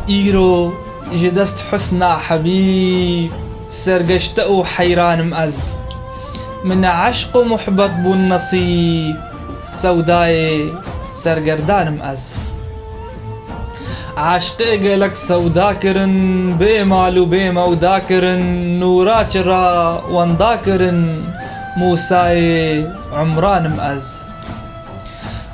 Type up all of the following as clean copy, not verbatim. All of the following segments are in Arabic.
إيرو جدست حسنا حبيب سرقشت وحيران مأز من عشق محبط بو النصيب سوداي سرقردان مأز عاشقي قالك سوداكرن بمال وبموداكرن نوراترا وانداكرن موسى عمران مأز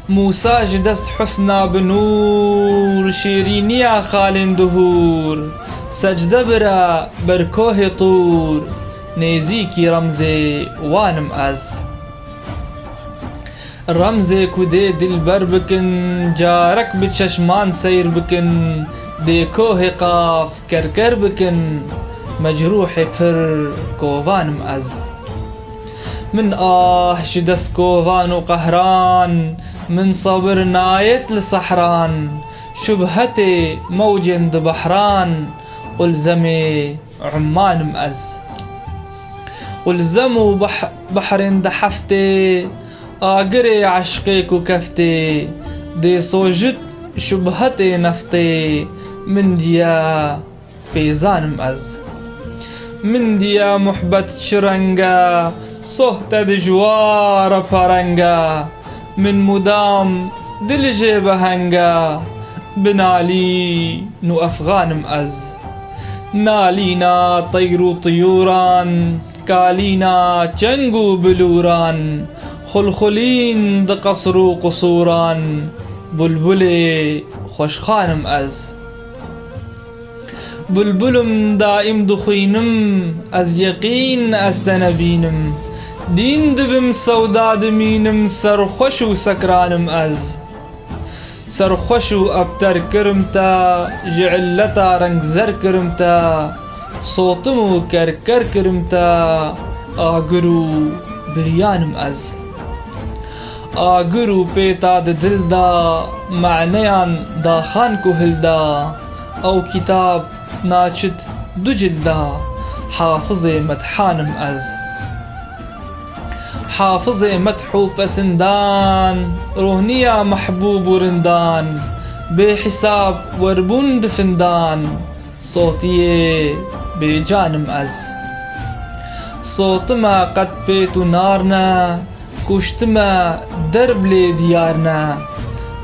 موسى جدست حسنا بنور شيرينيا خالن دهور سجد برا بركوه طور نيزيكي رمزي وان مأز رمزي كودي دلبر بكن جارك بتششمان سير بكن ديكوه قاف كركر بكن مجروح فر كوفان مأز من شدست كوفان وقهران من صبر نايت لصحران شبهتي موجند بحران قلزمي عمان مأز قلزمو بحرين دحفتي آقري عشقيك وكفتي دي صوجت شبهتي نفتي من ديا بيزان مأز من ديا محبت شرنجا صهت دجوار فرنجا من مدام دلجي بهنجا بنالي نو أفغان مأز نالينا طيرو طيوران كالينا جنجو بلوران خلخلين دقصرو قصوران بلبلي خوشخان مأز بلبلم دائم دخينم از يقين استنبينم دين دبم سوداد مينم سرخوش و سكرانم از سرخوش و ابتر كرمتا جعلتا رنگ زر كرمتا صوتم و كركر كرمتا آگرو بريانم از آگرو بيتا دل دا معنيان دا خان كهل دا او كتاب ناچد دو جلدا حافظي مدحانم از حافظي مدحو بسندان روهنيا محبوب ورندان بحساب وربون دفندان صوتي بجانم از صوتما قد بيتو نارنا كشتما درب لي ديارنا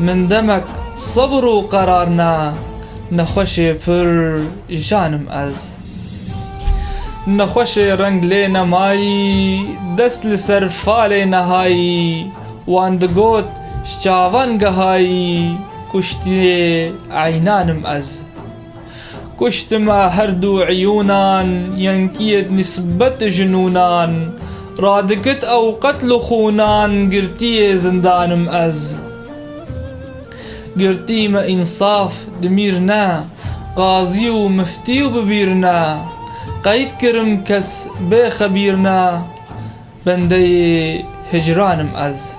من دمك صبر وقرارنا نخوشي پر جانم از نخوشي رنگ لينا ماي دست لسر فالي نهاي واندقوت شجاوان قهاي كشتي عينانم از كشتما هردو عيونان ينكيت نسبة جنونان رادكت او قتل خونان قرتي زندانم از قرتي ما انصاف دميرنا قاضي ومفتي وببيرنا قيد كرم كس بخبيرنا بندي هجران مأز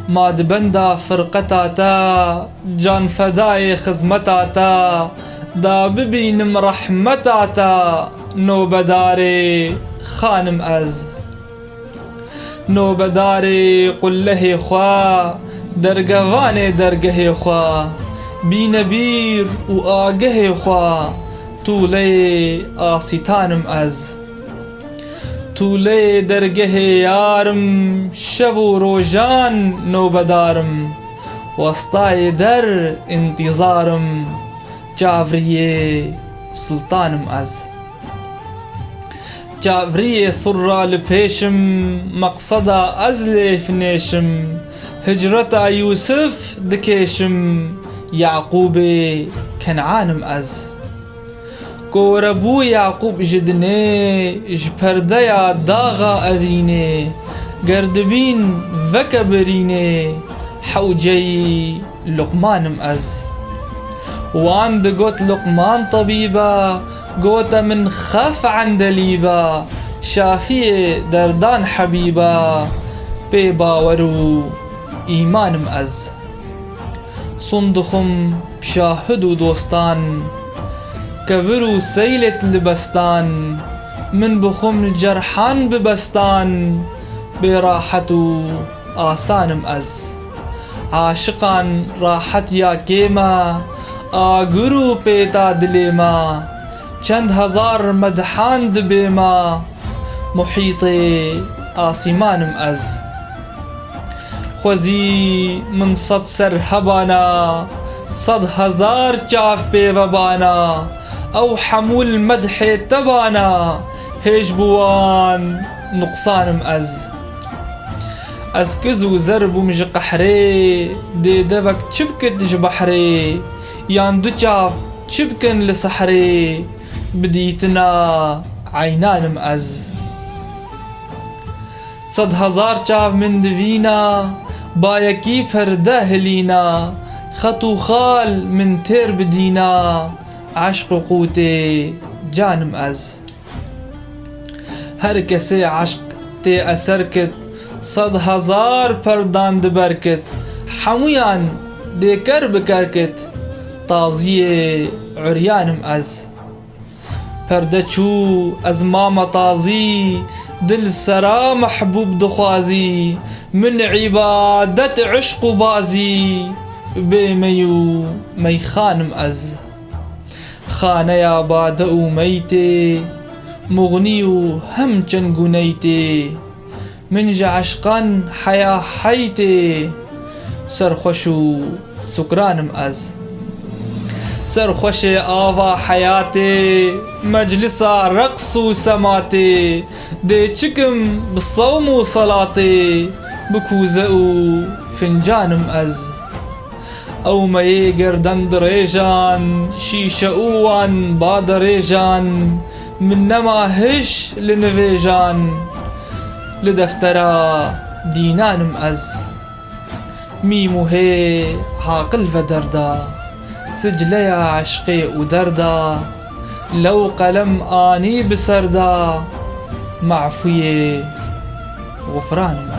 ماد بندا فرقتاتا جان فداي خزمتاتا دا ببينم رحمتاتا نوبداري خانم از نوبداري قل له خوا درقواني درقه خوا بينبير وآقه خوا طولي آسيتانم از طولي درقه يارم شبو روجان نوبدارم وسطاي در انتظارم جافري سلطانم از جافري صرا لبيشم مقصدا أزلي فنيشم هجرتا يوسف دكيشم يعقوبي كنعانم از كوربو يعقوب جدني جبرديا داغا أذيني قردبين فكبريني حوجي لقمانم از وان دقوت لقمان طبيبا قوتا من خاف عن دليبا شافية دردان حبيبا بباورو إيمانم از صندخم بشاهدو دوستان كبرو سيلة لبستان من بخم الجرحان ببستان براحتو آسانم از عاشقان راحت يا كيما آگرو پیتا دل ما چند هزار مدحان دبی ما محیط آسیمانم از خوزی من صد سر هبانا صد هزار چاف پیوبانا او حمول مدح تبانا هیج بوان نقصانم از کزو زرب و مج قحري دي دبك چبكت جبحري يان دو چاف چبكن لسحري بديتنا عينانم صد هزار چاف من دوينا بايكي فرده هلينا خطو خال من تير بدينا عشق قوتي جانم هر کسی عشق تی اثرکت صد هزار پردان دبرکت حمویان دیکر بکرکت تازی عریانم پرده چو از ماما تازی دل سرا محبوب دخوازی من عبادت عشق و بازی بیمیو میخانم خانه یا باده و میته مغني وهم چنگونيتي من جا عشقان حيا حيتي سرخوشو سكرانم سرخوش آوا حياتي مجلسا رقص وسماتي دي چكم بالصوم وصلاتي بكوزة فنجانم او ما يقردن دريجان شيشة اوان بادريجان من نما هش لنفيجان لدفترا دينانم ميمو هي عاقل فدردا سجليا عشقي ودردا لو قلم آني بسردا معفية غفرانم